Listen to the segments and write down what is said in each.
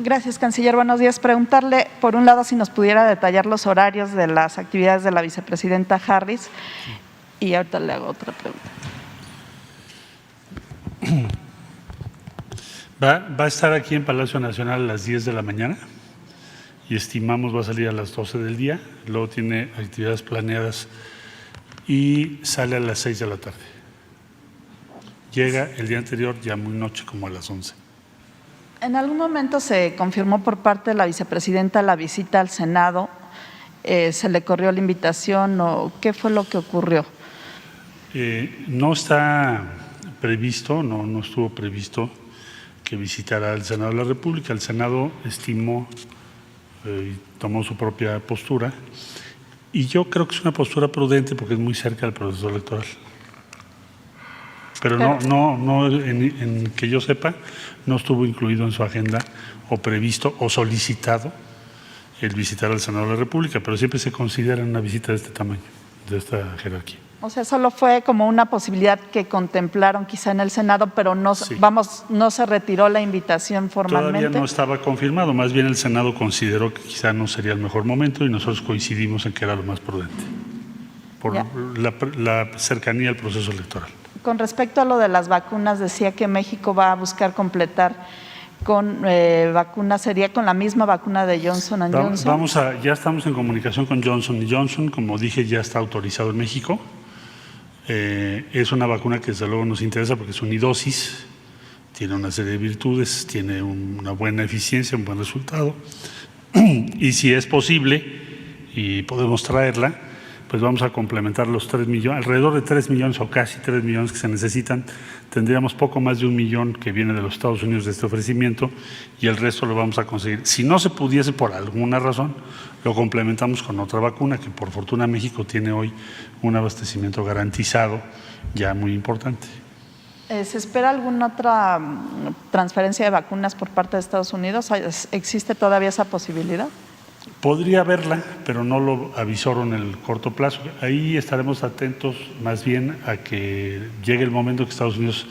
Gracias, canciller. Buenos días. Preguntarle, por un lado, si nos pudiera detallar los horarios de las actividades de la vicepresidenta Harris, y ahorita le hago otra pregunta. Va a estar aquí en Palacio Nacional a las 10 de la mañana y estimamos va a salir a las 12 del día, luego tiene actividades planeadas y sale a las 6 de la tarde. Llega el día anterior ya muy noche, como a las 11. ¿En algún momento se confirmó por parte de la vicepresidenta la visita al Senado? ¿Se le corrió la invitación o qué fue lo que ocurrió? No está previsto, no estuvo previsto que visitara al Senado de la República. El Senado estimó y tomó su propia postura y yo creo que es una postura prudente porque es muy cerca del proceso electoral. Pero no en que yo sepa, no estuvo incluido en su agenda o previsto o solicitado el visitar al Senado de la República, pero siempre se considera una visita de este tamaño, de esta jerarquía. O sea, solo fue como una posibilidad que contemplaron quizá en el Senado, pero no, Sí. no se retiró la invitación formalmente. Todavía no estaba confirmado, más bien el Senado consideró que quizá no sería el mejor momento y nosotros coincidimos en que era lo más prudente, por la cercanía al proceso electoral. Con respecto a lo de las vacunas, decía que México va a buscar completar con vacunas, ¿sería con la misma vacuna de Johnson & Johnson? Ya estamos en comunicación con Johnson & Johnson, como dije, ya está autorizado en México. Es una vacuna que desde luego nos interesa porque es unidosis, tiene una serie de virtudes, tiene una buena eficiencia, un buen resultado, y si es posible y podemos traerla, pues vamos a complementar los 3 millones, alrededor de 3 millones o casi 3 millones que se necesitan. Tendríamos poco más de 1 millón que viene de los Estados Unidos de este ofrecimiento y el resto lo vamos a conseguir. Si no se pudiese por alguna razón, lo complementamos con otra vacuna que por fortuna México tiene hoy un abastecimiento garantizado ya muy importante. ¿Se espera alguna otra transferencia de vacunas por parte de Estados Unidos? ¿Existe todavía esa posibilidad? Podría haberla, pero no lo avisoro en el corto plazo. Ahí estaremos atentos más bien a que llegue el momento que Estados Unidos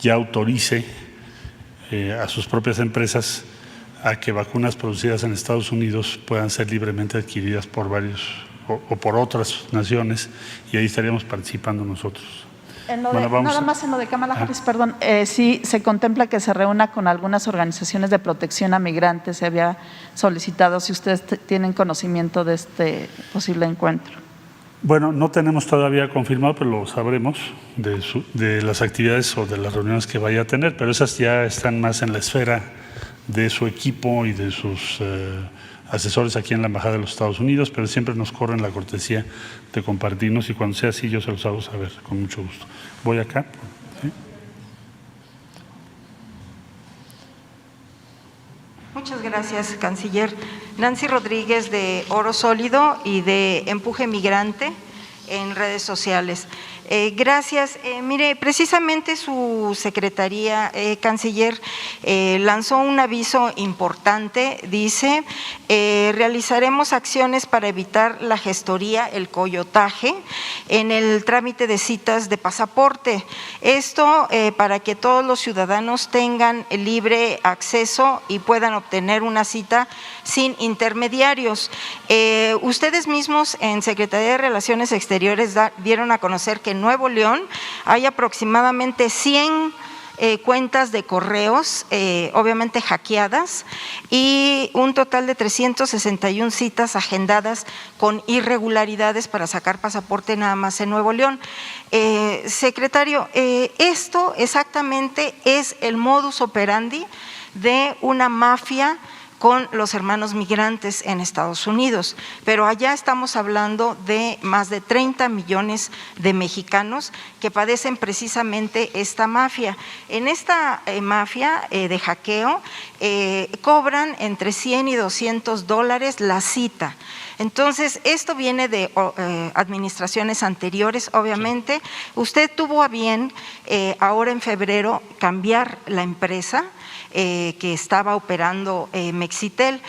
ya autorice a sus propias empresas a que vacunas producidas en Estados Unidos puedan ser libremente adquiridas por varios o por otras naciones y ahí estaríamos participando nosotros. Nada más en lo de Kamala Harris, perdón, sí se contempla que se reúna con algunas organizaciones de protección a migrantes, se había solicitado, si ustedes tienen conocimiento de este posible encuentro. Bueno, no tenemos todavía confirmado, pero lo sabremos de las actividades o de las reuniones que vaya a tener, pero esas ya están más en la esfera de su equipo y de sus asesores aquí en la Embajada de los Estados Unidos, pero siempre nos corren la cortesía de compartirnos y cuando sea así yo se los hago saber con mucho gusto. Voy acá. ¿Sí? Muchas gracias, canciller. Nancy Rodríguez, de Oro Sólido y de Empuje Migrante en redes sociales. Gracias. Mire, precisamente su secretaría, canciller, lanzó un aviso importante, dice, realizaremos acciones para evitar la gestoría, el coyotaje, en el trámite de citas de pasaporte. Esto para que todos los ciudadanos tengan libre acceso y puedan obtener una cita sin intermediarios. Ustedes mismos en Secretaría de Relaciones Exteriores dieron a conocer que en Nuevo León hay aproximadamente 100 cuentas de correos, obviamente hackeadas, y un total de 361 citas agendadas con irregularidades para sacar pasaporte nada más en Nuevo León. Secretario, esto exactamente es el modus operandi de una mafia con los hermanos migrantes en Estados Unidos, pero allá estamos hablando de más de 30 millones de mexicanos que padecen precisamente esta mafia. En esta mafia de hackeo cobran entre 100 y $200 la cita. Entonces, esto viene de administraciones anteriores, obviamente. Usted tuvo a bien ahora en febrero cambiar la empresa que estaba operando Mexitel.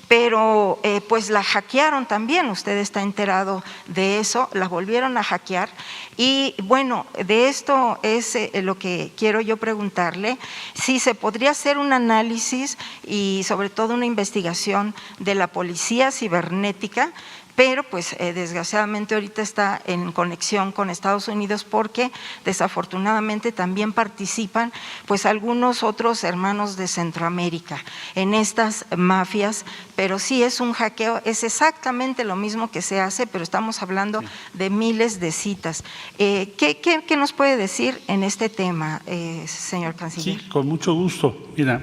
pero pues la hackearon también, usted está enterado de eso, la volvieron a hackear. Y bueno, de esto es lo que quiero yo preguntarle, si se podría hacer un análisis y sobre todo una investigación de la policía cibernética, pero pues desgraciadamente ahorita está en conexión con Estados Unidos porque desafortunadamente también participan pues algunos otros hermanos de Centroamérica en estas mafias, pero sí es un hackeo, es exactamente lo mismo que se hace, pero estamos hablando de miles de citas. ¿Qué nos puede decir en este tema, señor canciller? Sí, con mucho gusto. Mira,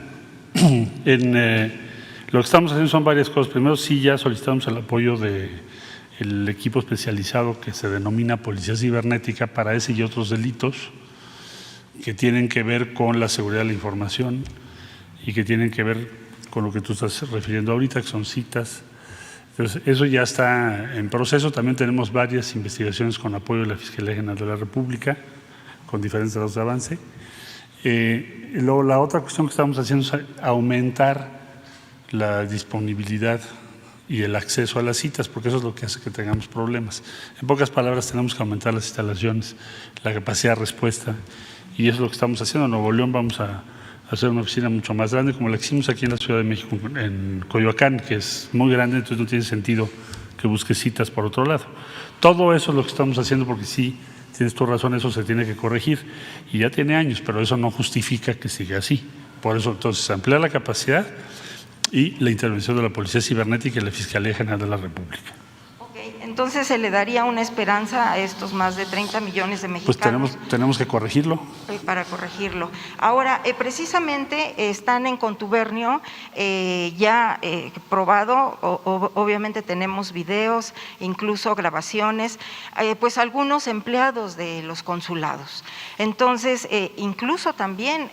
lo que estamos haciendo son varias cosas. Primero, sí, ya solicitamos el apoyo del equipo especializado que se denomina Policía Cibernética para ese y otros delitos que tienen que ver con la seguridad de la información y que tienen que ver con lo que tú estás refiriendo ahorita, que son citas. Entonces, eso ya está en proceso. También tenemos varias investigaciones con apoyo de la Fiscalía General de la República, con diferentes grados de avance. Luego, la otra cuestión que estamos haciendo es aumentar la disponibilidad y el acceso a las citas, porque eso es lo que hace que tengamos problemas. En pocas palabras, tenemos que aumentar las instalaciones, la capacidad de respuesta, y eso es lo que estamos haciendo. En Nuevo León vamos a hacer una oficina mucho más grande, como la que hicimos aquí en la Ciudad de México, en Coyoacán, que es muy grande, entonces no tiene sentido que busque citas por otro lado. Todo eso es lo que estamos haciendo, porque sí, tienes tu razón, eso se tiene que corregir, y ya tiene años, pero eso no justifica que siga así. Por eso, entonces, ampliar la capacidad y la intervención de la Policía Cibernética y la Fiscalía General de la República. Ok, entonces se le daría una esperanza a estos más de 30 millones de mexicanos. Pues tenemos que corregirlo. Para corregirlo. Ahora, precisamente están en contubernio, ya probado, obviamente tenemos videos, incluso grabaciones, pues algunos empleados de los consulados. Entonces, incluso también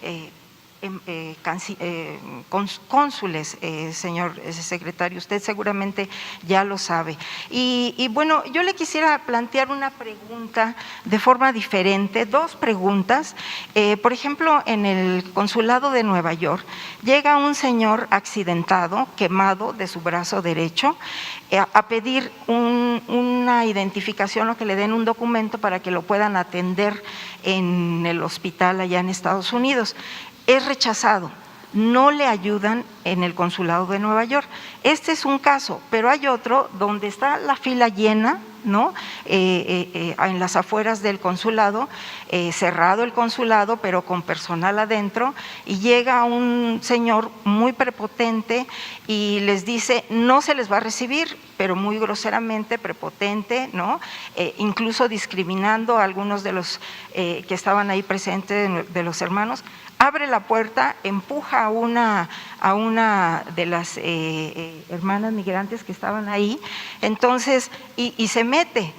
cónsules, señor secretario, usted seguramente ya lo sabe. Y bueno, yo le quisiera plantear una pregunta de forma diferente, dos preguntas. Por ejemplo, en el consulado de Nueva York llega un señor accidentado, quemado de su brazo derecho, a pedir una identificación o que le den un documento para que lo puedan atender en el hospital allá en Estados Unidos. Es rechazado, no le ayudan en el consulado de Nueva York. Este es un caso, pero hay otro donde está la fila llena, ¿no? En las afueras del consulado, cerrado el consulado, pero con personal adentro, y llega un señor muy prepotente y les dice, no se les va a recibir, pero muy groseramente, prepotente, ¿no? Incluso discriminando a algunos de los que estaban ahí presentes, de los hermanos. Abre la puerta, empuja a una de las hermanas migrantes que estaban ahí, entonces, y se mete.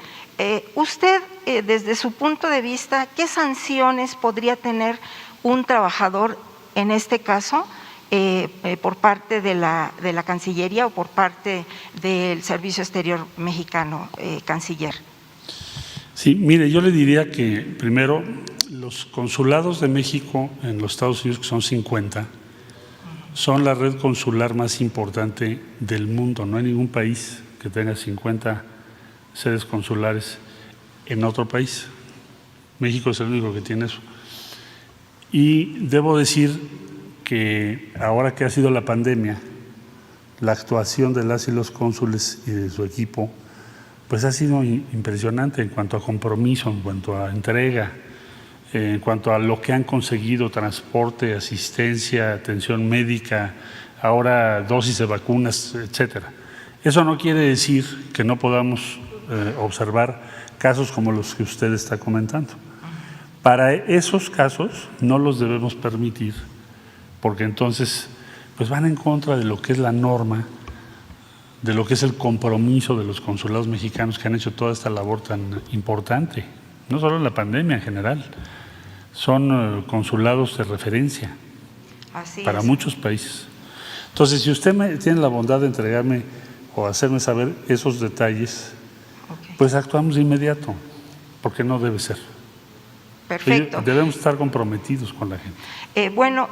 Usted, desde su punto de vista, ¿qué sanciones podría tener un trabajador en este caso por parte de la Cancillería o por parte del Servicio Exterior Mexicano, canciller? Sí, mire, yo le diría que primero los consulados de México en los Estados Unidos, que son 50, son la red consular más importante del mundo. No hay ningún país que tenga 50 sedes consulares en otro país. México es el único que tiene eso. Y debo decir que ahora que ha sido la pandemia, la actuación de las y los cónsules y de su equipo, pues ha sido impresionante en cuanto a compromiso, en cuanto a entrega, en cuanto a lo que han conseguido, transporte, asistencia, atención médica, ahora dosis de vacunas, etcétera. Eso no quiere decir que no podamos observar casos como los que usted está comentando. Para esos casos no los debemos permitir, porque entonces pues van en contra de lo que es la norma, de lo que es el compromiso de los consulados mexicanos que han hecho toda esta labor tan importante, no solo en la pandemia en general. Son consulados de referencia para muchos países. Entonces, si usted tiene la bondad de entregarme o hacerme saber esos detalles, pues actuamos de inmediato, porque no debe ser. Perfecto. Debemos estar comprometidos con la gente. Bueno,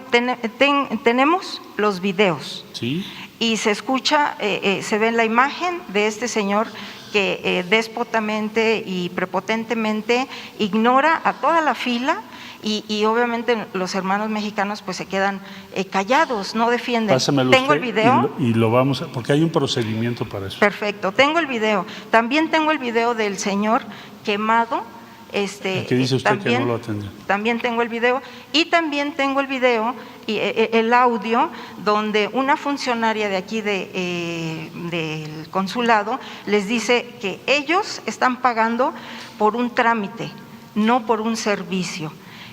tenemos los videos. ¿Sí? Y se escucha, se ve la imagen de este señor que déspotamente y prepotentemente ignora a toda la fila y obviamente los hermanos mexicanos pues se quedan callados, no defienden. Pásamelo Tengo el usted video. y lo vamos a, porque hay un procedimiento para eso. Perfecto, tengo el video. También tengo el video del señor quemado. ¿Qué dice usted también, que no lo atendió? También tengo el video y también tengo el video y el audio donde una funcionaria de aquí del consulado les dice que ellos están pagando por un trámite, no por un servicio.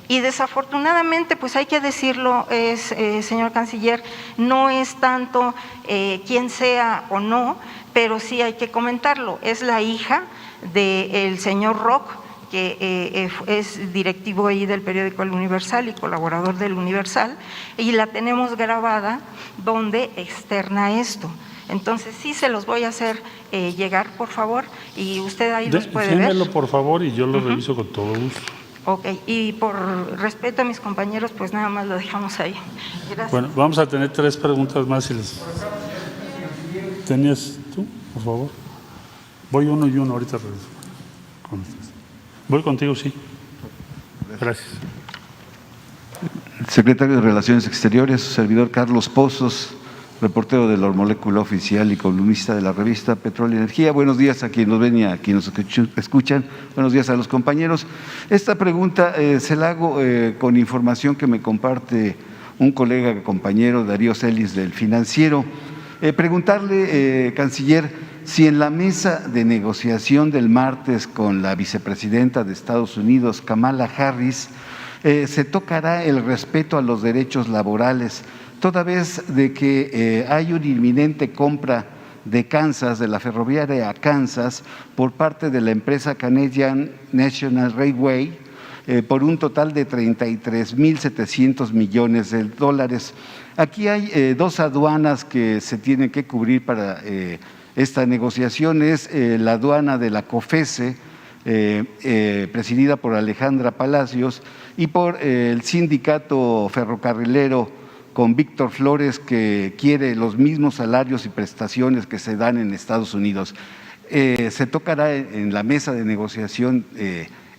Y desafortunadamente, pues hay que decirlo, señor canciller, no es tanto quién sea o no, pero sí hay que comentarlo. Es la hija del señor Rock, que es directivo ahí del periódico El Universal y colaborador del Universal, y la tenemos grabada donde externa esto. Entonces sí se los voy a hacer llegar, por favor, y usted ahí los puede ver. Démelo, por favor, y yo lo reviso con todo gusto. Ok, y por respeto a mis compañeros, pues nada más lo dejamos ahí. Gracias. Bueno, vamos a tener 3 preguntas más. ¿Tenías tú, por favor? Voy uno y uno, ahorita regreso con ustedes. Voy contigo, sí. Gracias. Secretario de Relaciones Exteriores, su servidor Carlos Pozos, reportero de la Molécula Oficial y columnista de la revista Petróleo y Energía. Buenos días a quienes nos ven y a quienes nos escuchan. Buenos días a los compañeros. Esta pregunta se la hago con información que me comparte un colega, compañero, Darío Celis, del Financiero. Preguntarle, canciller, si en la mesa de negociación del martes con la vicepresidenta de Estados Unidos, Kamala Harris, se tocará el respeto a los derechos laborales, toda vez de que hay una inminente compra de Kansas, de la ferroviaria a Kansas, por parte de la empresa Canadian National Railway, por un total de 33.700 millones de dólares. Aquí hay 2 aduanas que se tienen que cubrir para esta negociación. Es la aduana de la COFECE, presidida por Alejandra Palacios, y por el sindicato ferrocarrilero con Víctor Flores, que quiere los mismos salarios y prestaciones que se dan en Estados Unidos. Se tocará en la mesa de negociación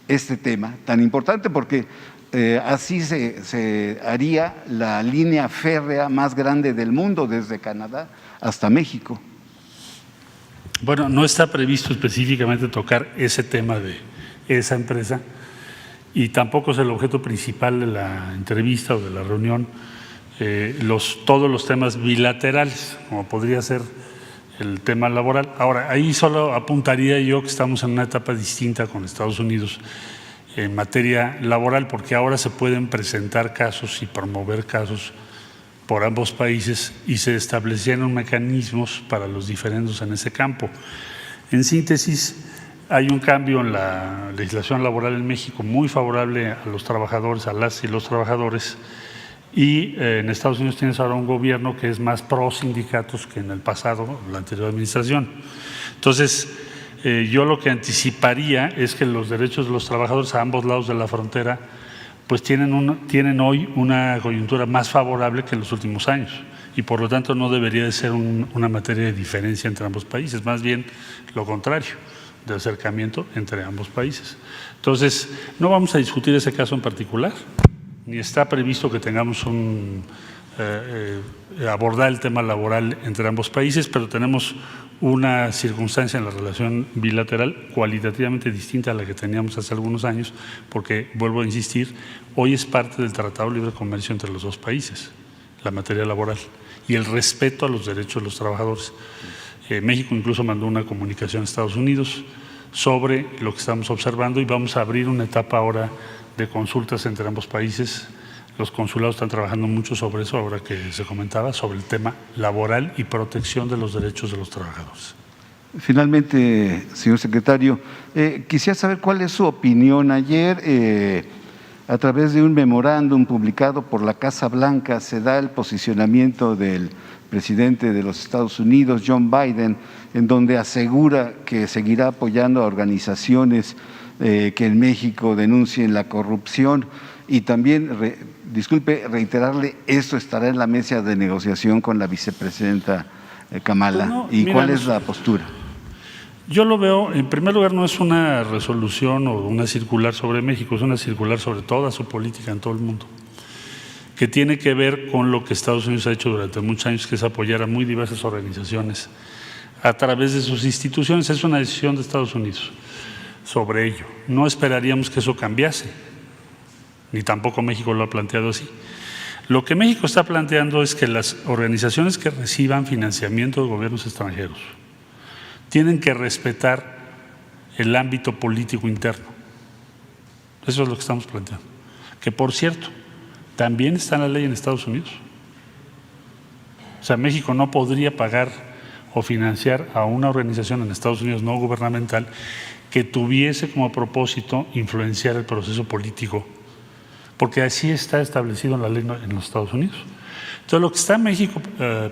este tema tan importante porque así se haría la línea férrea más grande del mundo, desde Canadá hasta México. Bueno, no está previsto específicamente tocar ese tema de esa empresa y tampoco es el objeto principal de la entrevista o de la reunión todos los temas bilaterales, como podría ser el tema laboral. Ahora, ahí solo apuntaría yo que estamos en una etapa distinta con Estados Unidos en materia laboral, porque ahora se pueden presentar casos y promover casos por ambos países y se establecieron mecanismos para los diferendos en ese campo. En síntesis, hay un cambio en la legislación laboral en México muy favorable a los trabajadores, a las y los trabajadores, y en Estados Unidos tienes ahora un gobierno que es más pro sindicatos que en el pasado, la anterior administración. Entonces, yo lo que anticiparía es que los derechos de los trabajadores a ambos lados de la frontera pues tienen hoy una coyuntura más favorable que en los últimos años y por lo tanto no debería de ser una materia de diferencia entre ambos países, más bien lo contrario, de acercamiento entre ambos países. Entonces, no vamos a discutir ese caso en particular, ni está previsto que tengamos abordar el tema laboral entre ambos países, pero tenemos una circunstancia en la relación bilateral cualitativamente distinta a la que teníamos hace algunos años, porque, vuelvo a insistir, hoy es parte del Tratado de Libre Comercio entre los 2 países, la materia laboral, y el respeto a los derechos de los trabajadores. México incluso mandó una comunicación a Estados Unidos sobre lo que estamos observando y vamos a abrir una etapa ahora de consultas entre ambos países. Los consulados están trabajando mucho sobre eso, ahora que se comentaba, sobre el tema laboral y protección de los derechos de los trabajadores. Finalmente, señor secretario, quisiera saber cuál es su opinión. Ayer, a través de un memorándum publicado por la Casa Blanca, se da el posicionamiento del presidente de los Estados Unidos, John Biden, en donde asegura que seguirá apoyando a organizaciones que en México denuncien la corrupción y también, reiterarle, esto estará en la mesa de negociación con la vicepresidenta Kamala. No, ¿Y mira, cuál es la postura? Yo lo veo, en primer lugar, no es una resolución o una circular sobre México, es una circular sobre toda su política en todo el mundo, que tiene que ver con lo que Estados Unidos ha hecho durante muchos años, que es apoyar a muy diversas organizaciones a través de sus instituciones. Es una decisión de Estados Unidos sobre ello. No esperaríamos que eso cambiase, ni tampoco México lo ha planteado así. Lo que México está planteando es que las organizaciones que reciban financiamiento de gobiernos extranjeros tienen que respetar el ámbito político interno. Eso es lo que estamos planteando. Que, por cierto, también está en la ley en Estados Unidos. O sea, México no podría pagar o financiar a una organización en Estados Unidos no gubernamental que tuviese como propósito influenciar el proceso político, porque así está establecido en la ley en los Estados Unidos. Entonces, lo que está México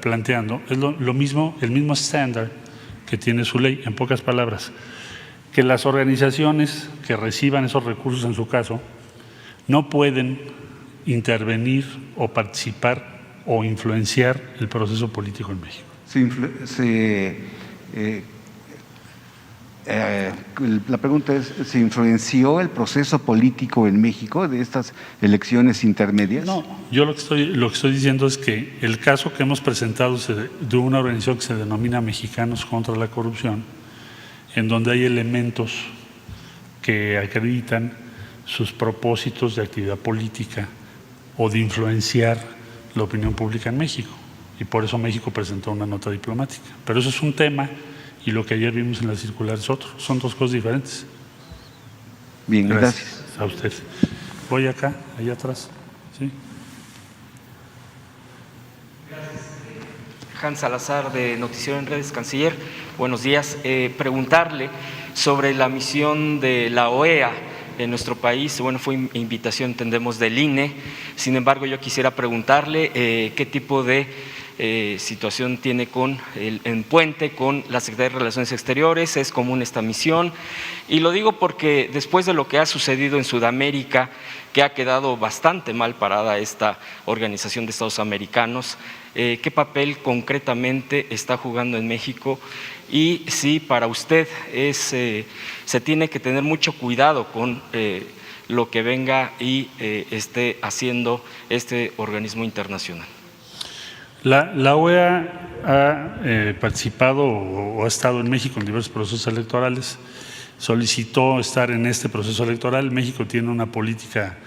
planteando es lo mismo, el mismo estándar que tiene su ley. En pocas palabras, que las organizaciones que reciban esos recursos, en su caso, no pueden intervenir o participar o influenciar el proceso político en México. La pregunta es, ¿se influenció el proceso político en México de estas elecciones intermedias? No, yo lo que estoy diciendo es que el caso que hemos presentado de una organización que se denomina Mexicanos contra la Corrupción, en donde hay elementos que acreditan sus propósitos de actividad política o de influenciar la opinión pública en México, y por eso México presentó una nota diplomática. Pero eso es un tema, y lo que ayer vimos en la circular es otro. Son dos cosas diferentes. Bien, gracias. A usted. Voy acá, allá atrás. ¿Sí? Hans Salazar, de Noticiero en Redes, canciller. Buenos días. Preguntarle sobre la misión de la OEA en nuestro país. Bueno, fue invitación, entendemos, del INE. Sin embargo, yo quisiera preguntarle qué tipo de situación tiene en puente con la Secretaría de Relaciones Exteriores. ¿Es común esta misión? Y lo digo porque después de lo que ha sucedido en Sudamérica, que ha quedado bastante mal parada esta Organización de Estados Americanos, ¿qué papel concretamente está jugando en México? Y si para usted se tiene que tener mucho cuidado con lo que venga y esté haciendo este organismo internacional. La OEA ha participado o ha estado en México en diversos procesos electorales, solicitó estar en este proceso electoral. México tiene una política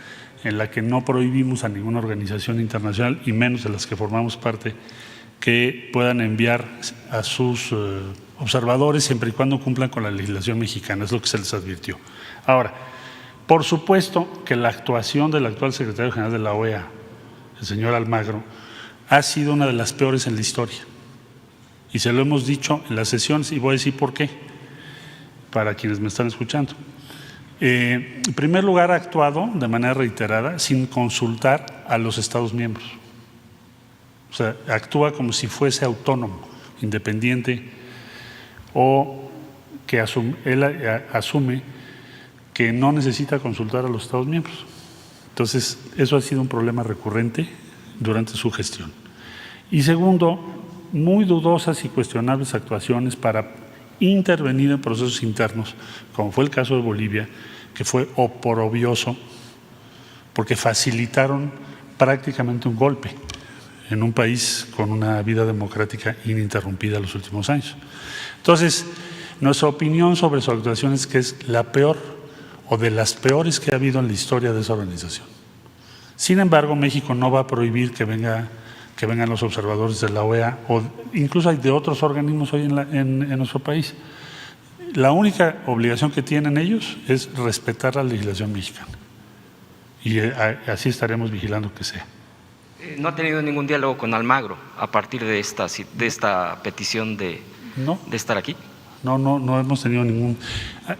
en la que no prohibimos a ninguna organización internacional, y menos de las que formamos parte, que puedan enviar a sus observadores siempre y cuando cumplan con la legislación mexicana, es lo que se les advirtió. Ahora, por supuesto que la actuación del actual secretario general de la OEA, el señor Almagro, ha sido una de las peores en la historia, y se lo hemos dicho en las sesiones, y voy a decir por qué, para quienes me están escuchando. En primer lugar, ha actuado de manera reiterada sin consultar a los Estados miembros. O sea, actúa como si fuese autónomo, independiente, o que él asume que no necesita consultar a los Estados miembros. Entonces, eso ha sido un problema recurrente durante su gestión. Y segundo, muy dudosas y cuestionables actuaciones para intervenir en procesos internos, como fue el caso de Bolivia, que fue oprobioso, porque facilitaron prácticamente un golpe en un país con una vida democrática ininterrumpida en los últimos años. Entonces, nuestra opinión sobre su actuación es que es la peor o de las peores que ha habido en la historia de esa organización. Sin embargo, México no va a prohibir que vengan los observadores de la OEA, o incluso hay de otros organismos hoy en nuestro país. La única obligación que tienen ellos es respetar la legislación mexicana, y así estaremos vigilando que sea. ¿No ha tenido ningún diálogo con Almagro a partir de esta petición de estar aquí? No hemos tenido ningún…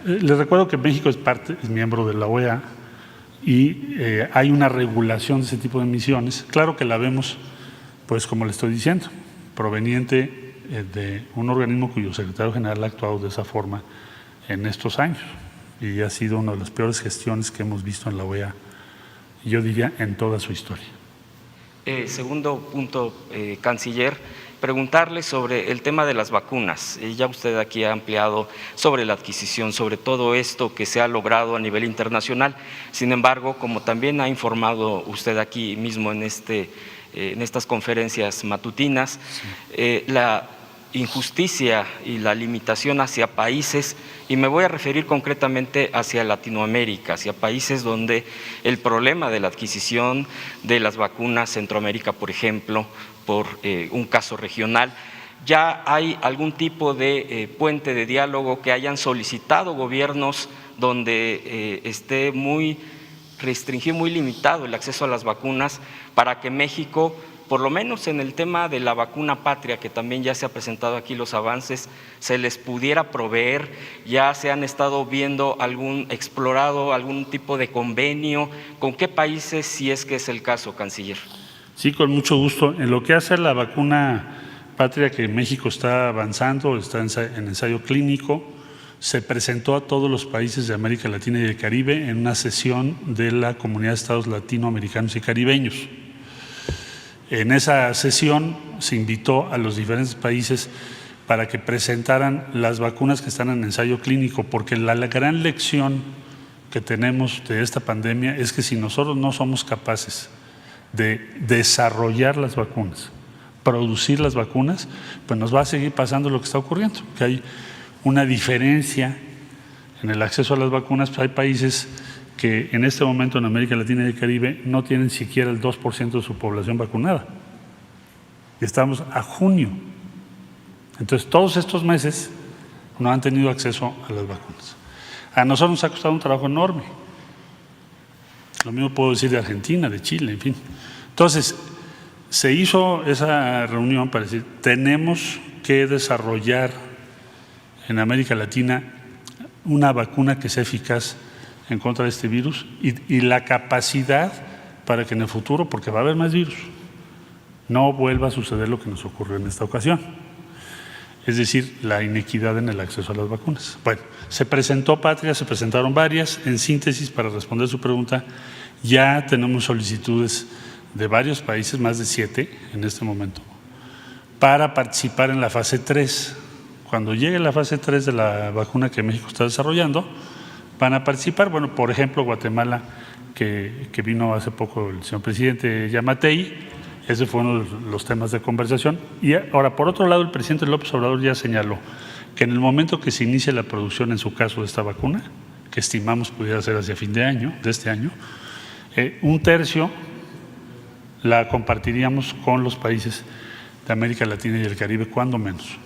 Les recuerdo que México es miembro de la OEA, y hay una regulación de ese tipo de misiones. Claro que la vemos, pues como le estoy diciendo, proveniente de un organismo cuyo secretario general ha actuado de esa forma en estos años. y ha sido una de las peores gestiones que hemos visto en la OEA, yo diría, en toda su historia. Segundo punto, canciller, preguntarle sobre el tema de las vacunas. Ya usted aquí ha ampliado sobre la adquisición, sobre todo esto que se ha logrado a nivel internacional. Sin embargo, como también ha informado usted aquí mismo en estas conferencias matutinas, la injusticia y la limitación hacia países, y me voy a referir concretamente hacia Latinoamérica, hacia países donde el problema de la adquisición de las vacunas, Centroamérica, por ejemplo, por un caso regional, ya hay algún tipo de puente de diálogo que hayan solicitado gobiernos donde esté muy restringido, muy limitado el acceso a las vacunas, para que México, por lo menos en el tema de la vacuna patria, que también ya se ha presentado aquí los avances, se les pudiera proveer. Ya se han estado viendo explorado algún tipo de convenio, ¿con qué países, si es que es el caso, canciller? Sí, con mucho gusto. En lo que hace a la vacuna patria, que México está avanzando, está en ensayo clínico, se presentó a todos los países de América Latina y el Caribe en una sesión de la Comunidad de Estados Latinoamericanos y Caribeños. En esa sesión se invitó a los diferentes países para que presentaran las vacunas que están en ensayo clínico, porque la gran lección que tenemos de esta pandemia es que si nosotros no somos capaces de desarrollar las vacunas, producir las vacunas, pues nos va a seguir pasando lo que está ocurriendo, que hay una diferencia en el acceso a las vacunas. Pues hay países que en este momento en América Latina y el Caribe no tienen siquiera el 2% de su población vacunada. Y estamos a junio. Entonces, todos estos meses no han tenido acceso a las vacunas. A nosotros nos ha costado un trabajo enorme. Lo mismo puedo decir de Argentina, de Chile, en fin. Entonces, se hizo esa reunión para decir, tenemos que desarrollar en América Latina una vacuna que sea eficaz en contra de este virus y la capacidad para que en el futuro, porque va a haber más virus, no vuelva a suceder lo que nos ocurrió en esta ocasión. Es decir, la inequidad en el acceso a las vacunas. Bueno, se presentó Patria, se presentaron varias. En síntesis, para responder su pregunta, ya tenemos solicitudes de varios países, más de 7 en este momento, para participar en la fase 3. Cuando llegue la fase 3 de la vacuna que México está desarrollando, van a participar, bueno, por ejemplo, Guatemala, que vino hace poco el señor presidente Yamatei, ese fue uno de los temas de conversación. Y ahora, por otro lado, el presidente López Obrador ya señaló que en el momento que se inicie la producción, en su caso, de esta vacuna, que estimamos pudiera ser hacia fin de año, de este año, 1/3 la compartiríamos con los países de América Latina y el Caribe, cuando menos.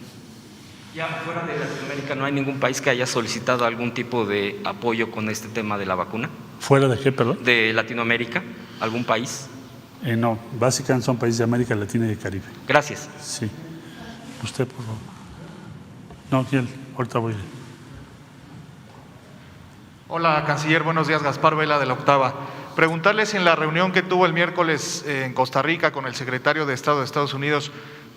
Ya fuera de Latinoamérica, ¿no hay ningún país que haya solicitado algún tipo de apoyo con este tema de la vacuna? ¿Fuera de qué, perdón? ¿De Latinoamérica? ¿Algún país? No, básicamente son países de América Latina y el Caribe. Gracias. Sí. Usted, por favor. No, ¿quién? Ahorita voy. Hola, canciller. Buenos días. Gaspar Vela, de La Octava. Preguntarle si en la reunión que tuvo el miércoles en Costa Rica con el secretario de Estado de Estados Unidos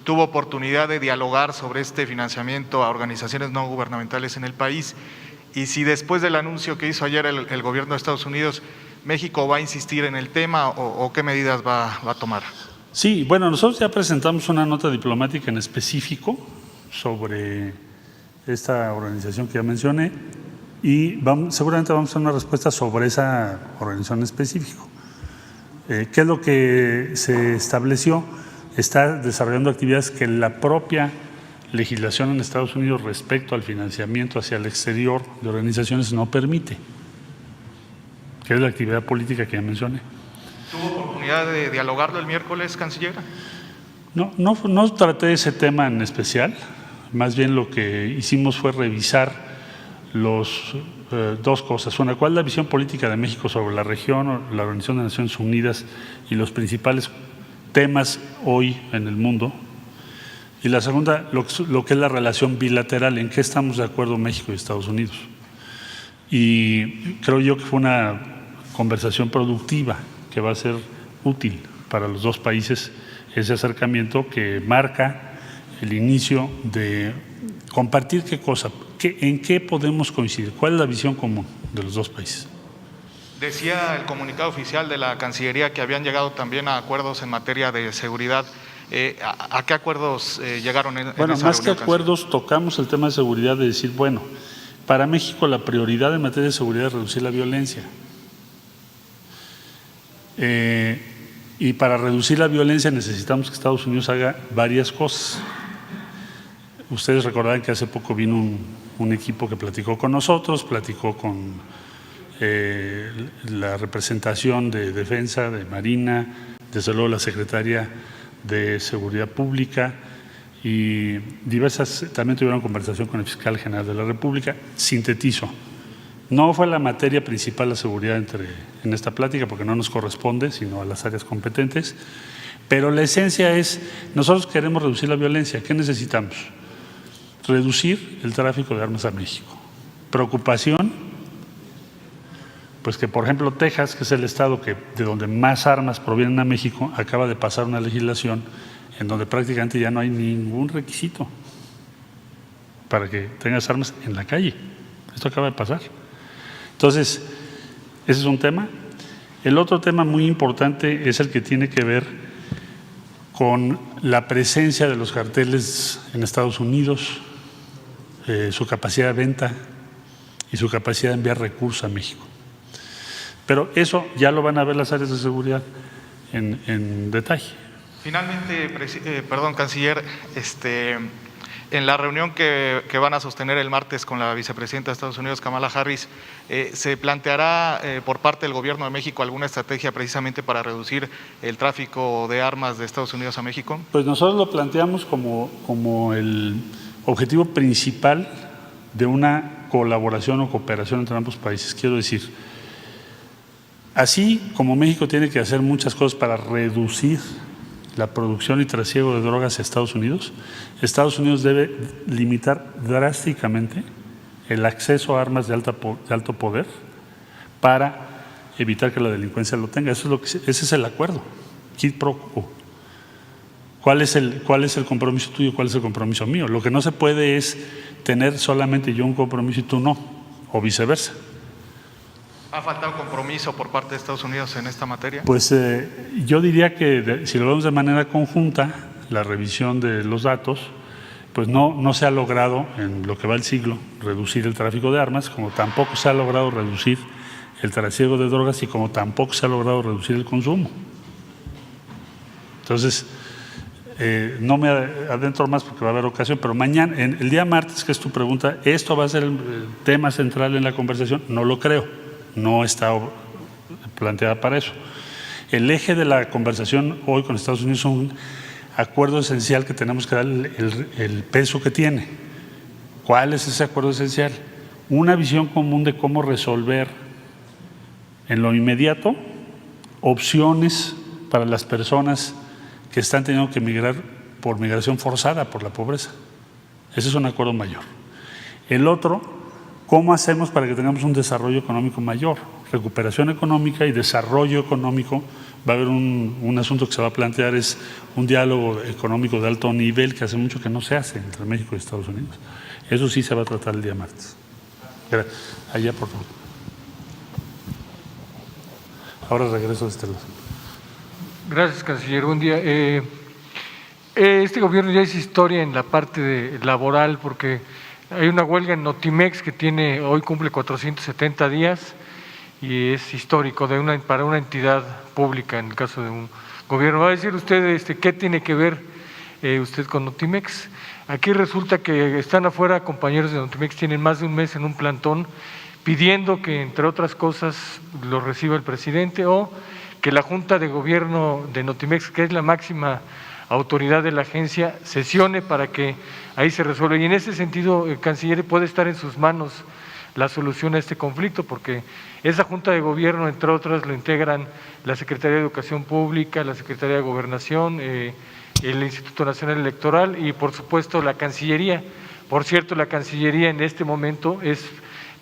tuvo oportunidad de dialogar sobre este financiamiento a organizaciones no gubernamentales en el país, y si después del anuncio que hizo ayer el gobierno de Estados Unidos, México va a insistir en el tema o qué medidas va a tomar. Sí, bueno, nosotros ya presentamos una nota diplomática en específico sobre esta organización que ya mencioné, y seguramente vamos a hacer una respuesta sobre esa organización en específico. ¿Qué es lo que se estableció? Está desarrollando actividades que la propia legislación en Estados Unidos respecto al financiamiento hacia el exterior de organizaciones no permite, que es la actividad política que ya mencioné. ¿Tuvo oportunidad de dialogarlo el miércoles, canciller? No traté ese tema en especial, más bien lo que hicimos fue revisar dos cosas. Una, ¿cuál es la visión política de México sobre la región, la Organización de Naciones Unidas y los principales temas hoy en el mundo? Y la segunda, lo que es la relación bilateral, en qué estamos de acuerdo México y Estados Unidos. Y creo yo que fue una conversación productiva que va a ser útil para los dos países, ese acercamiento que marca el inicio de compartir qué cosa, ¿En qué podemos coincidir? ¿Cuál es la visión común de los dos países? Decía el comunicado oficial de la Cancillería que habían llegado también a acuerdos en materia de seguridad. ¿A qué acuerdos llegaron en Bueno, esa más que reunión, acuerdos, tocamos el tema de seguridad, de decir, bueno, para México la prioridad en materia de seguridad es reducir la violencia. Y para reducir la violencia necesitamos que Estados Unidos haga varias cosas. Ustedes recordarán que hace poco vino un equipo que platicó con nosotros, platicó con la representación de Defensa, de Marina, desde luego la Secretaría de Seguridad Pública y diversas, también tuvieron conversación con el Fiscal General de la República. Sintetizo, no fue la materia principal la seguridad en esta plática porque no nos corresponde, sino a las áreas competentes, pero la esencia es, nosotros queremos reducir la violencia. ¿Qué necesitamos? Reducir el tráfico de armas a México. Preocupación, pues que por ejemplo Texas, que es el estado de donde más armas provienen a México, acaba de pasar una legislación en donde prácticamente ya no hay ningún requisito para que tengas armas en la calle. Esto acaba de pasar. Entonces, ese es un tema. El otro tema muy importante es el que tiene que ver con la presencia de los carteles en Estados Unidos, su capacidad de venta y su capacidad de enviar recursos a México. Pero eso ya lo van a ver las áreas de seguridad en detalle. Finalmente, canciller, en la reunión que van a sostener el martes con la vicepresidenta de Estados Unidos, Kamala Harris, ¿se planteará por parte del Gobierno de México alguna estrategia precisamente para reducir el tráfico de armas de Estados Unidos a México? Pues nosotros lo planteamos como el objetivo principal de una colaboración o cooperación entre ambos países. Quiero decir, así como México tiene que hacer muchas cosas para reducir la producción y trasiego de drogas a Estados Unidos debe limitar drásticamente el acceso a armas de alto poder para evitar que la delincuencia lo tenga. Ese es el acuerdo, quid pro quo. ¿Cuál es el compromiso tuyo? ¿Cuál es el compromiso mío? Lo que no se puede es tener solamente yo un compromiso y tú no, o viceversa. ¿Ha faltado compromiso por parte de Estados Unidos en esta materia? Pues yo diría que si lo vemos de manera conjunta, la revisión de los datos, pues no se ha logrado en lo que va el siglo reducir el tráfico de armas, como tampoco se ha logrado reducir el trasiego de drogas y como tampoco se ha logrado reducir el consumo. Entonces, no me adentro más porque va a haber ocasión, pero mañana, el día martes, que es tu pregunta, ¿esto va a ser el tema central en la conversación? No lo creo. No está planteada para eso. El eje de la conversación hoy con Estados Unidos es un acuerdo esencial que tenemos que darle el peso que tiene. ¿Cuál es ese acuerdo esencial? Una visión común de cómo resolver en lo inmediato opciones para las personas que están teniendo que migrar por migración forzada, por la pobreza. Ese es un acuerdo mayor. El otro, ¿cómo hacemos para que tengamos un desarrollo económico mayor? Recuperación económica y desarrollo económico. Va a haber un asunto que se va a plantear, es un diálogo económico de alto nivel que hace mucho que no se hace entre México y Estados Unidos. Eso sí se va a tratar el día martes. Allá, por favor. Ahora regreso a este lado. Gracias, canciller. Buen día. Este gobierno ya hizo historia en la parte laboral porque hay una huelga en Notimex que hoy cumple 470 días y es histórico para una entidad pública en el caso de un gobierno. ¿Va a decir usted qué tiene que ver usted con Notimex? Aquí resulta que están afuera compañeros de Notimex, tienen más de un mes en un plantón pidiendo que, entre otras cosas, lo reciba el presidente o que la Junta de Gobierno de Notimex, que es la máxima autoridad de la agencia, sesione para que ahí se resuelva. Y en ese sentido, el canciller, puede estar en sus manos la solución a este conflicto, porque esa Junta de Gobierno, entre otras, lo integran la Secretaría de Educación Pública, la Secretaría de Gobernación, el Instituto Nacional Electoral y, por supuesto, la Cancillería. Por cierto, la Cancillería en este momento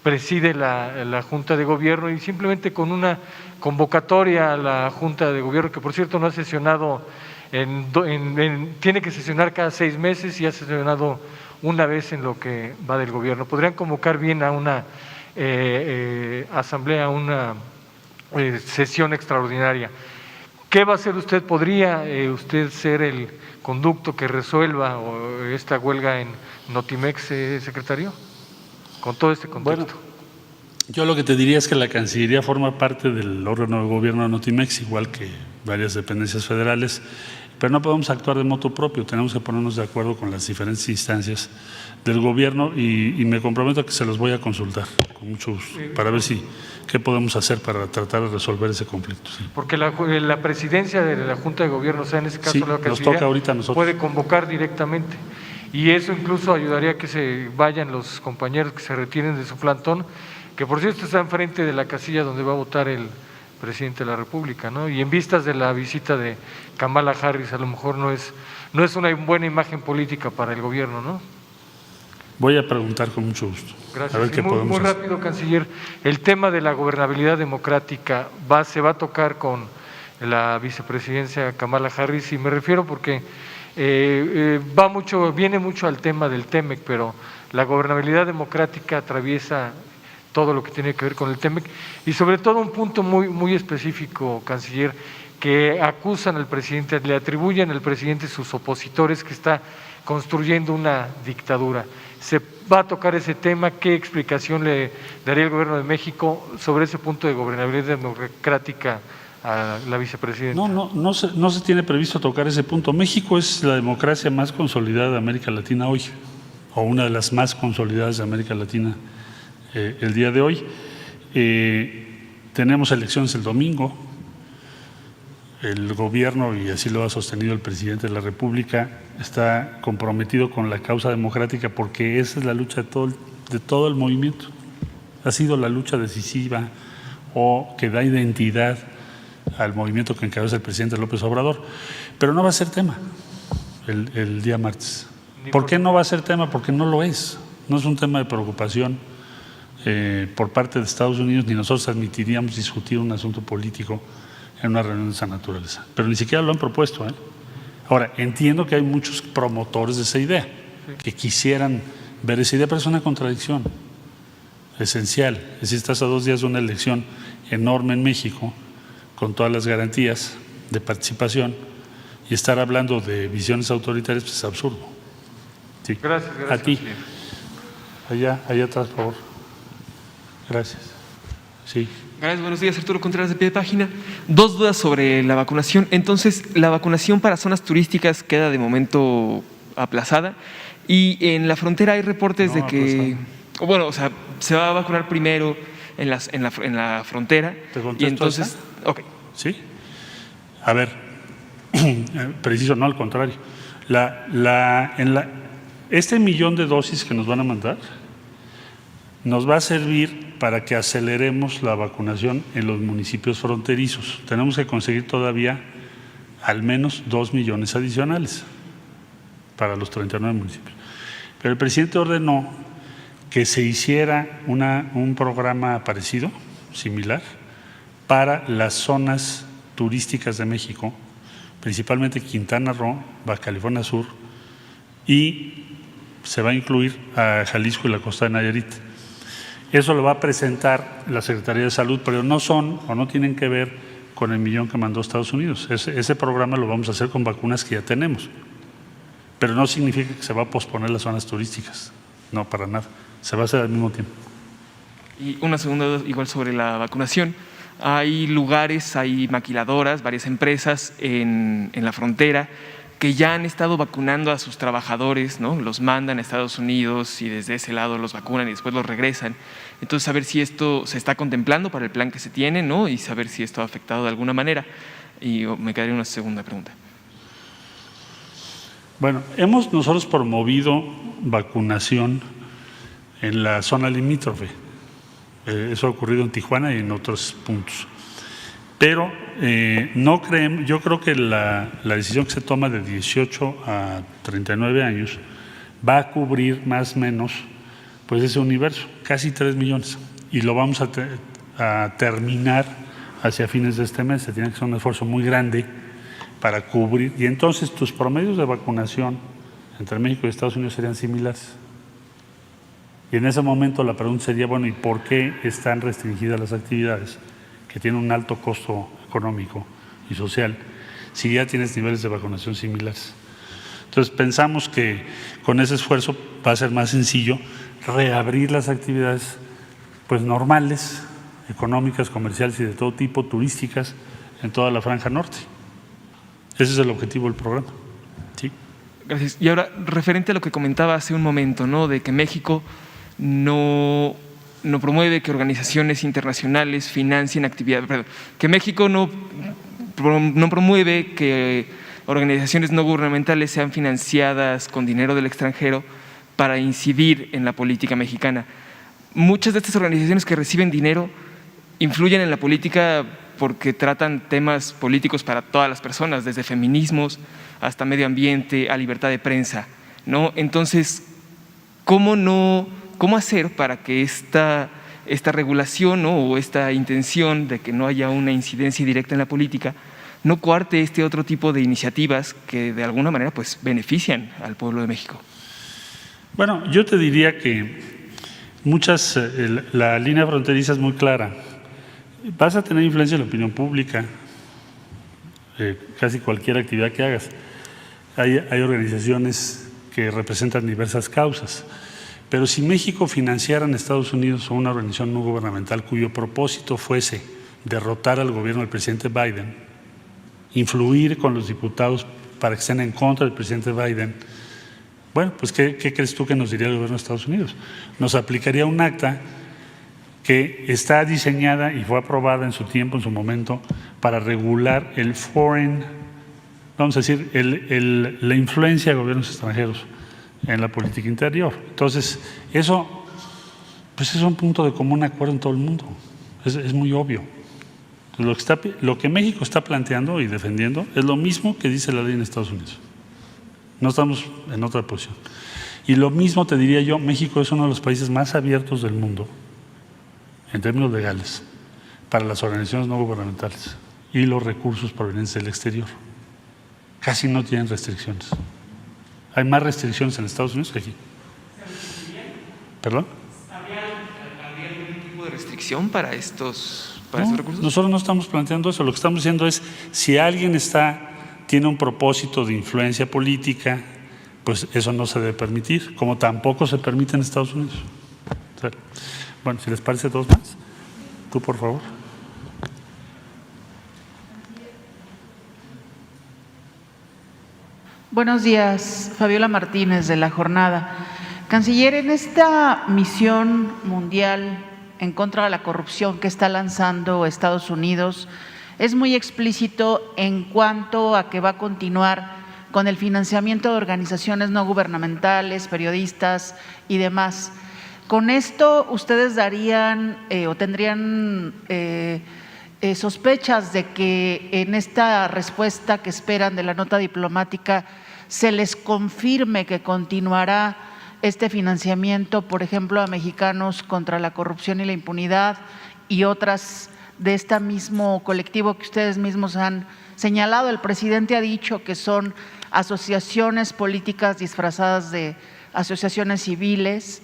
preside la Junta de Gobierno y simplemente con una convocatoria a la Junta de Gobierno, que por cierto no ha sesionado, tiene que sesionar cada 6 meses y ha sesionado una vez en lo que va del gobierno. Podrían convocar bien a una asamblea, una sesión extraordinaria. ¿Qué va a hacer usted? ¿Podría usted ser el conducto que resuelva esta huelga en Notimex, secretario? Con todo este contexto. Bueno, yo lo que te diría es que la Cancillería forma parte del órgano de gobierno de Notimex, igual que varias dependencias federales, pero no podemos actuar de motu propio, tenemos que ponernos de acuerdo con las diferentes instancias del gobierno y me comprometo a que se los voy a consultar con mucho gusto para ver qué podemos hacer para tratar de resolver ese conflicto. Sí. Porque la presidencia de la Junta de Gobierno, o sea, en ese caso Sí, la nos Cancillería, toca ahorita a nosotros. puede convocar directamente. Y eso incluso ayudaría a que se vayan los compañeros, que se retiren de su plantón, que por cierto está enfrente de la casilla donde va a votar el presidente de la República, ¿no? Y en vistas de la visita de Kamala Harris, a lo mejor no es una buena imagen política para el gobierno, ¿no? Voy a preguntar con mucho gusto. Gracias. A ver qué podemos muy hacer. rápido, canciller, el tema de la gobernabilidad democrática se va a tocar con la vicepresidencia Kamala Harris, y me refiero porque viene mucho al tema del TEMEC, pero la gobernabilidad democrática atraviesa todo lo que tiene que ver con el TEMEC, y sobre todo un punto muy específico, canciller, que acusan al presidente, le atribuyen al presidente sus opositores que está construyendo una dictadura. ¿Se va a tocar ese tema? ¿Qué explicación le daría el Gobierno de México sobre ese punto de gobernabilidad democrática a la vicepresidenta? No se tiene previsto tocar ese punto. México es la democracia más consolidada de América Latina hoy, o una de las más consolidadas de América Latina el día de hoy. Tenemos elecciones el domingo. El gobierno, y así lo ha sostenido el presidente de la República, está comprometido con la causa democrática porque esa es la lucha de todo el movimiento. Ha sido la lucha decisiva o que da identidad al movimiento que encabeza el presidente López Obrador. Pero no va a ser tema el día martes. ¿Por qué no va a ser tema? Porque no lo es. No es un tema de preocupación por parte de Estados Unidos, ni nosotros admitiríamos discutir un asunto político en una reunión de esa naturaleza, pero ni siquiera lo han propuesto. Ahora, entiendo que hay muchos promotores de esa idea, que quisieran ver esa idea, pero es una contradicción esencial. Es decir, estás a 2 días de una elección enorme en México, con todas las garantías de participación, y estar hablando de visiones autoritarias pues, es absurdo. Sí. Gracias. A ti. Allá atrás, por favor. Gracias. Sí. Gracias, buenos días, Arturo Contreras de Pie de Página. 2 dudas sobre la vacunación. Entonces, la vacunación para zonas turísticas queda de momento aplazada, y en la frontera hay reportes de que, bueno, o sea, se va a vacunar primero en la frontera. ¿Te contesto y entonces, esa? ok. Sí. A ver, preciso, no, al contrario. Este 1 millón de dosis que nos van a mandar nos va a servir para que aceleremos la vacunación en los municipios fronterizos. Tenemos que conseguir todavía al menos 2 millones adicionales para los 39 municipios. Pero el presidente ordenó que se hiciera un programa parecido, similar, para las zonas turísticas de México, principalmente Quintana Roo, Baja California Sur, y se va a incluir a Jalisco y la costa de Nayarit. Eso lo va a presentar la Secretaría de Salud, pero no tienen que ver con el 1 millón que mandó Estados Unidos. Ese programa lo vamos a hacer con vacunas que ya tenemos, pero no significa que se va a posponer las zonas turísticas, no, para nada, se va a hacer al mismo tiempo. Y una segunda duda igual sobre la vacunación. Hay lugares, hay maquiladoras, varias empresas en la frontera que ya han estado vacunando a sus trabajadores, ¿no? Los mandan a Estados Unidos y desde ese lado los vacunan y después los regresan. Entonces, saber si esto se está contemplando para el plan que se tiene, ¿no? Y saber si esto ha afectado de alguna manera. Y me quedaría una segunda pregunta. Bueno, hemos nosotros promovido vacunación en la zona limítrofe. Eso ha ocurrido en Tijuana y en otros puntos. Pero no creemos, yo creo que la decisión que se toma de 18 a 39 años va a cubrir más o menos pues ese universo, casi 3 millones. Y lo vamos a terminar hacia fines de este mes. Se tiene que hacer un esfuerzo muy grande para cubrir. Y entonces tus promedios de vacunación entre México y Estados Unidos serían similares. Y en ese momento la pregunta sería, bueno, ¿y por qué están restringidas las actividades que tienen un alto costo económico y social si ya tienes niveles de vacunación similares? Entonces pensamos que con ese esfuerzo va a ser más sencillo reabrir las actividades pues normales, económicas, comerciales y de todo tipo, turísticas, en toda la franja norte. Ese es el objetivo del programa. ¿Sí? Gracias. Y ahora, referente a lo que comentaba hace un momento, ¿no? De que México no promueve que organizaciones internacionales financien actividades, perdón, que México no promueve que organizaciones no gubernamentales sean financiadas con dinero del extranjero para incidir en la política mexicana. Muchas de estas organizaciones que reciben dinero influyen en la política porque tratan temas políticos para todas las personas, desde feminismos hasta medio ambiente, a libertad de prensa, ¿no? Entonces, ¿cómo hacer para que esta regulación, ¿no? O esta intención de que no haya una incidencia directa en la política no coarte este otro tipo de iniciativas que de alguna manera pues benefician al pueblo de México? Bueno, yo te diría que la línea fronteriza es muy clara. Vas a tener influencia en la opinión pública, casi cualquier actividad que hagas. Hay organizaciones que representan diversas causas, pero si México financiara en Estados Unidos una organización no gubernamental cuyo propósito fuese derrotar al gobierno del presidente Biden, influir con los diputados para que estén en contra del presidente Biden, bueno, pues ¿qué crees tú que nos diría el gobierno de Estados Unidos? Nos aplicaría un acta que está diseñada y fue aprobada en su tiempo, en su momento, para regular el foreign, vamos a decir, la influencia de gobiernos extranjeros en la política interior. Entonces, eso pues es un punto de común acuerdo en todo el mundo, es muy obvio. Lo que México está planteando y defendiendo es lo mismo que dice la ley en Estados Unidos. No estamos en otra posición. Y lo mismo te diría yo, México es uno de los países más abiertos del mundo en términos legales para las organizaciones no gubernamentales y los recursos provenientes del exterior. Casi no tienen restricciones. Hay más restricciones en Estados Unidos que aquí. ¿Perdón? ¿Habría algún tipo de restricción para estos recursos? Nosotros no estamos planteando eso. Lo que estamos diciendo es, si alguien tiene un propósito de influencia política, pues eso no se debe permitir, como tampoco se permite en Estados Unidos. O sea, bueno, si les parece dos más, tú por favor. Buenos días, Fabiola Martínez de La Jornada. Canciller, en esta misión mundial en contra de la corrupción que está lanzando Estados Unidos, es muy explícito en cuanto a que va a continuar con el financiamiento de organizaciones no gubernamentales, periodistas y demás. Con esto, ¿ustedes darían o tendrían sospechas de que en esta respuesta que esperan de la nota diplomática se les confirme que continuará este financiamiento, por ejemplo, a mexicanos contra la corrupción y la impunidad y otras de este mismo colectivo que ustedes mismos han señalado? El presidente ha dicho que son asociaciones políticas disfrazadas de asociaciones civiles.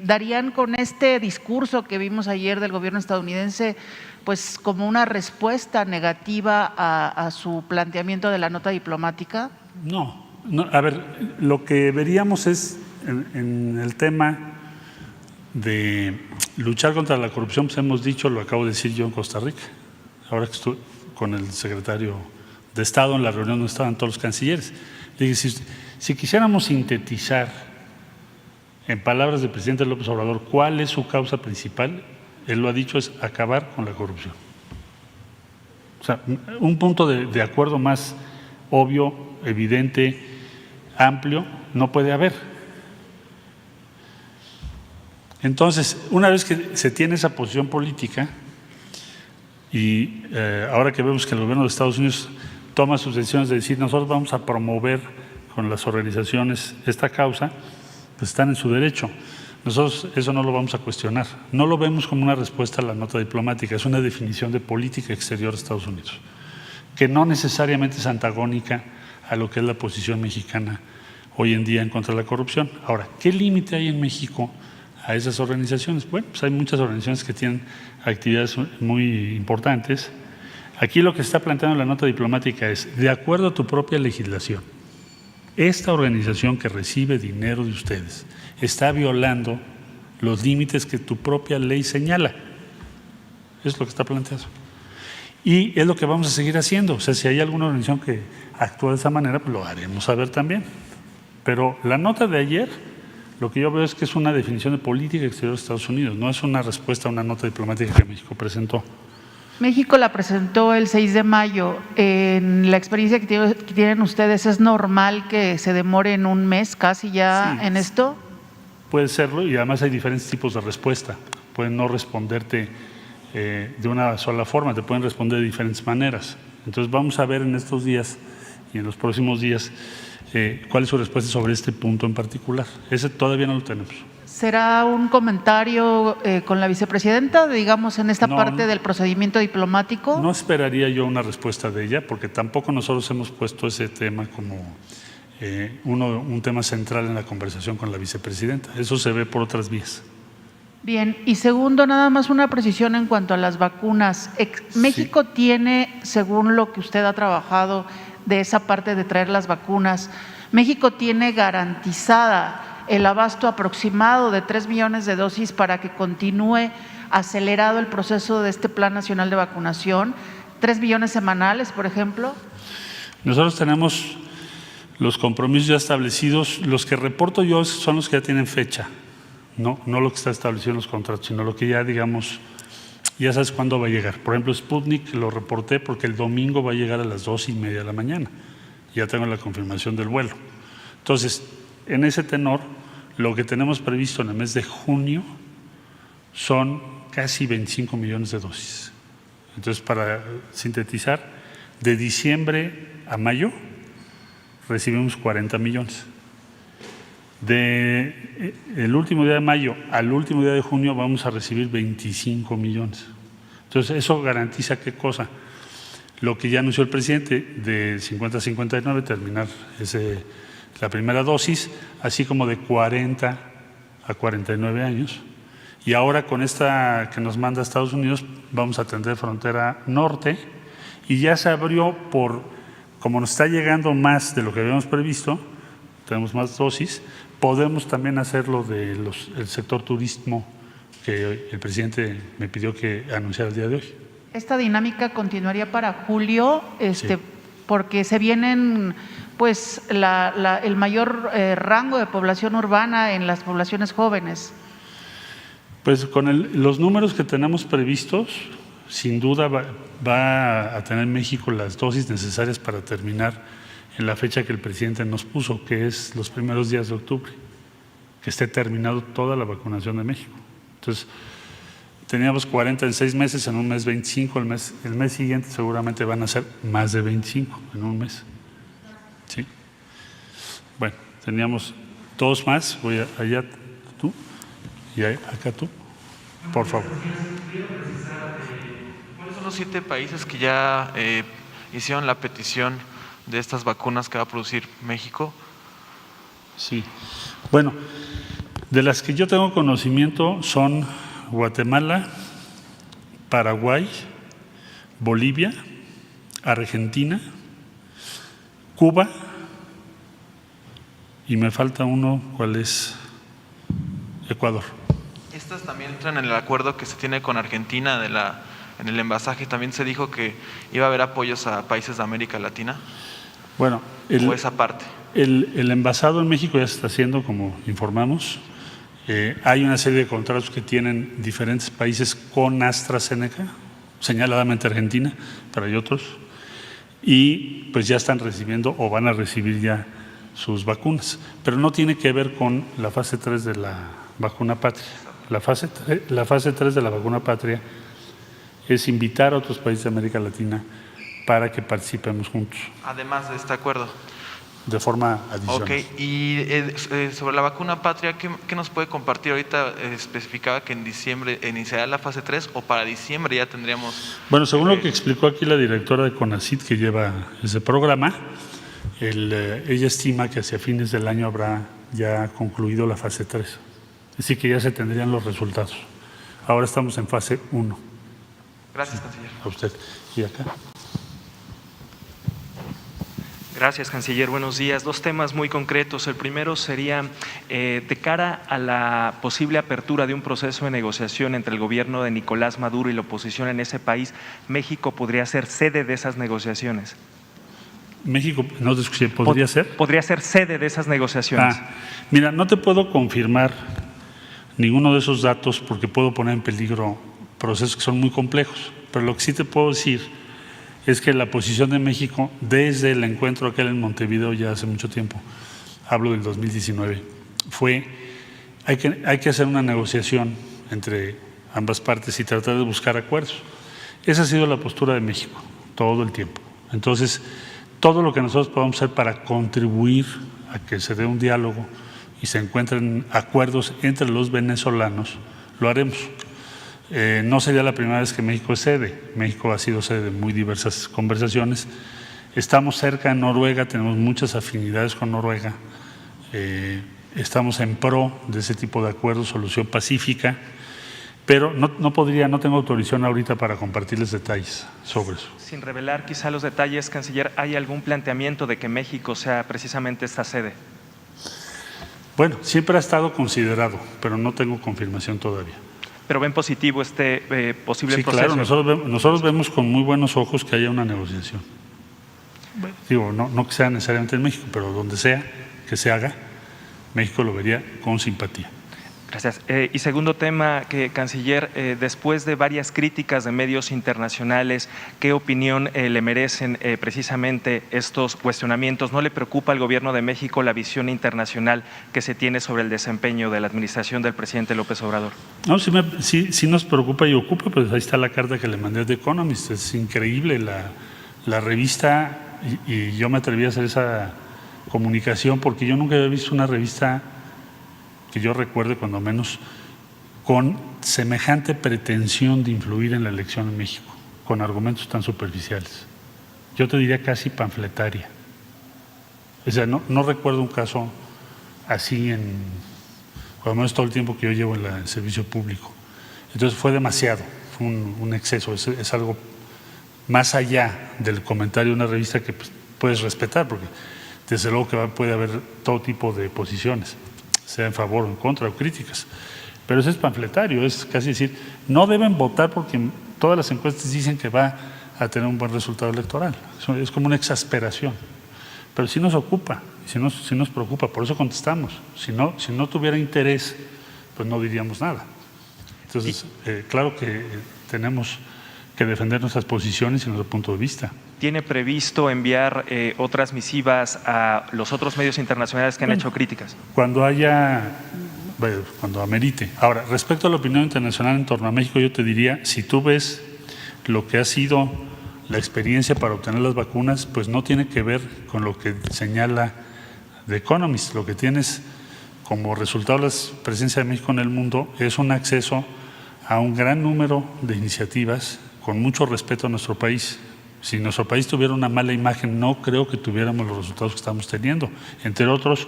¿Darían con este discurso que vimos ayer del gobierno estadounidense pues como una respuesta negativa a su planteamiento de la nota diplomática? No, a ver, lo que veríamos es en el tema de luchar contra la corrupción, pues hemos dicho, lo acabo de decir yo en Costa Rica, ahora que estuve con el secretario de Estado en la reunión donde estaban todos los cancilleres. Le dije, si quisiéramos sintetizar en palabras del presidente López Obrador cuál es su causa principal, él lo ha dicho, es acabar con la corrupción. O sea, un punto de acuerdo más obvio, evidente, amplio, no puede haber. Entonces, una vez que se tiene esa posición política y ahora que vemos que el gobierno de Estados Unidos toma sus decisiones de decir nosotros vamos a promover con las organizaciones esta causa, pues están en su derecho. Nosotros eso no lo vamos a cuestionar. No lo vemos como una respuesta a la nota diplomática, es una definición de política exterior de Estados Unidos, que no necesariamente es antagónica a lo que es la posición mexicana hoy en día en contra de la corrupción. Ahora, ¿qué límite hay en México a esas organizaciones? Bueno, pues hay muchas organizaciones que tienen actividades muy importantes. Aquí lo que está planteando la nota diplomática es, de acuerdo a tu propia legislación, esta organización que recibe dinero de ustedes está violando los límites que tu propia ley señala. Eso es lo que está planteado. Y es lo que vamos a seguir haciendo. O sea, si hay alguna organización que actúa de esa manera, pues lo haremos saber también. Pero la nota de ayer, lo que yo veo es que es una definición de política exterior de Estados Unidos, no es una respuesta a una nota diplomática que México presentó. México la presentó el 6 de mayo. En la experiencia que tienen ustedes, ¿es normal que se demore en un mes casi ya en esto? Puede serlo, y además hay diferentes tipos de respuesta. Pueden no responderte de una sola forma, te pueden responder de diferentes maneras. Entonces vamos a ver en estos días y en los próximos días cuál es su respuesta sobre este punto en particular. Ese todavía no lo tenemos. ¿Será un comentario con la vicepresidenta, digamos, en esta parte del procedimiento diplomático? No esperaría yo una respuesta de ella, porque tampoco nosotros hemos puesto ese tema como un tema central en la conversación con la vicepresidenta. Eso se ve por otras vías. Bien, y segundo, nada más una precisión en cuanto a las vacunas. México tiene, según lo que usted ha trabajado de esa parte de traer las vacunas, México tiene garantizada el abasto aproximado de 3 millones de dosis para que continúe acelerado el proceso de este Plan Nacional de Vacunación, 3 millones semanales, por ejemplo. Nosotros tenemos los compromisos ya establecidos, los que reporto yo son los que ya tienen fecha, no lo que está establecido en los contratos, sino lo que ya, digamos, ya sabes cuándo va a llegar. Por ejemplo, Sputnik lo reporté porque el domingo va a llegar a las 2:30 de la mañana, ya tengo la confirmación del vuelo. Entonces, en ese tenor, lo que tenemos previsto en el mes de junio son casi 25 millones de dosis. Entonces, para sintetizar, de diciembre a mayo recibimos 40 millones. El último día de mayo al último día de junio vamos a recibir 25 millones. Entonces, eso garantiza ¿qué cosa? Lo que ya anunció el presidente, de 50 a 59, terminar la primera dosis, así como de 40 a 49 años. Y ahora con esta que nos manda Estados Unidos, vamos a atender frontera norte, y ya se abrió como nos está llegando más de lo que habíamos previsto, tenemos más dosis, podemos también hacerlo del sector turismo que el presidente me pidió que anunciara el día de hoy. ¿Esta dinámica continuaría para julio? Sí. Porque se vienen pues el mayor rango de población urbana en las poblaciones jóvenes. Pues con los números que tenemos previstos, sin duda va a tener México las dosis necesarias para terminar en la fecha que el presidente nos puso, que es los primeros días de octubre, que esté terminado toda la vacunación de México. Entonces, teníamos 40 en 6 meses, en un mes 25, el mes siguiente seguramente van a ser más de 25 en un mes. ¿Sí? Bueno, teníamos 2 más, voy allá tú y acá tú, por favor. ¿Cuáles son los 7 países que ya hicieron la petición de estas vacunas que va a producir México? Sí, bueno, de las que yo tengo conocimiento son Guatemala, Paraguay, Bolivia, Argentina, Cuba, y me falta uno, ¿cuál es? Ecuador. Estas también entran en el acuerdo que se tiene con Argentina en el envasaje. También se dijo que iba a haber apoyos a países de América Latina. Bueno, o esa parte. El envasado en México ya se está haciendo, como informamos. Hay una serie de contratos que tienen diferentes países con AstraZeneca, señaladamente Argentina, pero hay otros, y pues ya están recibiendo o van a recibir ya sus vacunas, pero no tiene que ver con la fase 3 de la vacuna patria. La fase 3 de la vacuna patria es invitar a otros países de América Latina para que participemos juntos. Además de este acuerdo. De forma adicional. Ok, y sobre la vacuna patria, ¿qué nos puede compartir? Ahorita especificaba que en diciembre iniciará la fase 3 o para diciembre ya tendríamos… Bueno, según lo que explicó aquí la directora de CONACYT que lleva ese programa, ella estima que hacia fines del año habrá ya concluido la fase 3. Es decir, que ya se tendrían los resultados. Ahora estamos en fase 1. Gracias, canciller. A usted. ¿Y acá? Gracias, canciller. Buenos días. Dos temas muy concretos. El primero sería, de cara a la posible apertura de un proceso de negociación entre el gobierno de Nicolás Maduro y la oposición en ese país, ¿México podría ser sede de esas negociaciones? México, no te escuché, ¿podría ser? Podría ser sede de esas negociaciones. Mira, no te puedo confirmar ninguno de esos datos porque puedo poner en peligro procesos que son muy complejos, pero lo que sí te puedo decir es que la posición de México desde el encuentro aquel en Montevideo ya hace mucho tiempo, hablo del 2019, fue hay que hacer una negociación entre ambas partes y tratar de buscar acuerdos. Esa ha sido la postura de México todo el tiempo. Entonces, todo lo que nosotros podamos hacer para contribuir a que se dé un diálogo y se encuentren acuerdos entre los venezolanos, lo haremos. No sería la primera vez que México es sede. México ha sido sede de muy diversas conversaciones. Estamos cerca de Noruega, tenemos muchas afinidades con Noruega. Estamos en pro de ese tipo de acuerdos, solución pacífica, pero no tengo autorización ahorita para compartirles detalles sobre eso. Sin revelar quizá los detalles, canciller, ¿hay algún planteamiento de que México sea precisamente esta sede? Bueno, siempre ha estado considerado, pero no tengo confirmación todavía. ¿Pero ven positivo este posible proceso? Sí, claro, nosotros vemos con muy buenos ojos que haya una negociación. Digo, no que sea necesariamente en México, pero donde sea que se haga, México lo vería con simpatía. Gracias. Y segundo tema, canciller, después de varias críticas de medios internacionales, ¿qué opinión le merecen precisamente estos cuestionamientos? ¿No le preocupa al Gobierno de México la visión internacional que se tiene sobre el desempeño de la administración del presidente López Obrador? No, sí nos preocupa y ocupa, pues ahí está la carta que le mandé a The Economist. Es increíble la revista y yo me atreví a hacer esa comunicación porque yo nunca había visto una revista que yo recuerde, cuando menos, con semejante pretensión de influir en la elección en México, con argumentos tan superficiales. Yo te diría casi panfletaria. O sea, no recuerdo un caso así cuando menos todo el tiempo que yo llevo en el servicio público. Entonces fue demasiado, fue un exceso, es algo más allá del comentario de una revista que pues, puedes respetar, porque desde luego que puede haber todo tipo de posiciones, sea en favor o en contra o críticas, pero eso es panfletario, es casi decir, no deben votar porque todas las encuestas dicen que va a tener un buen resultado electoral. Eso es como una exasperación, pero sí nos ocupa, sí nos preocupa, por eso contestamos. Si no tuviera interés, pues no diríamos nada. Entonces, claro que tenemos que defender nuestras posiciones y nuestro punto de vista. ¿Tiene previsto enviar otras misivas a los otros medios internacionales que han hecho críticas? Cuando amerite. Ahora, respecto a la opinión internacional en torno a México, yo te diría, si tú ves lo que ha sido la experiencia para obtener las vacunas, pues no tiene que ver con lo que señala The Economist. Lo que tienes como resultado de la presencia de México en el mundo es un acceso a un gran número de iniciativas con mucho respeto a nuestro país. Si nuestro país tuviera una mala imagen, no creo que tuviéramos los resultados que estamos teniendo. Entre otros,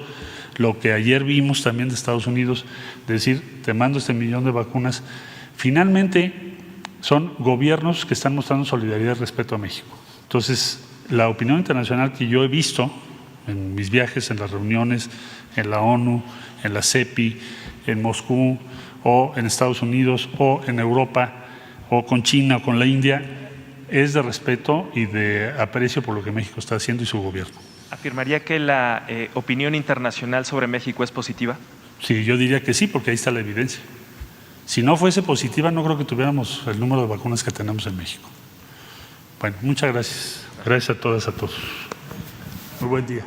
lo que ayer vimos también de Estados Unidos, decir, te mando 1 millón de vacunas, finalmente son gobiernos que están mostrando solidaridad y respeto a México. Entonces, la opinión internacional que yo he visto en mis viajes, en las reuniones, en la ONU, en la CEPI, en Moscú, o en Estados Unidos, o en Europa, o con China, o con la India, es de respeto y de aprecio por lo que México está haciendo y su gobierno. ¿Afirmaría que la opinión internacional sobre México es positiva? Sí, yo diría que sí, porque ahí está la evidencia. Si no fuese positiva, no creo que tuviéramos el número de vacunas que tenemos en México. Bueno, muchas gracias. Gracias a todas, a todos. Muy buen día.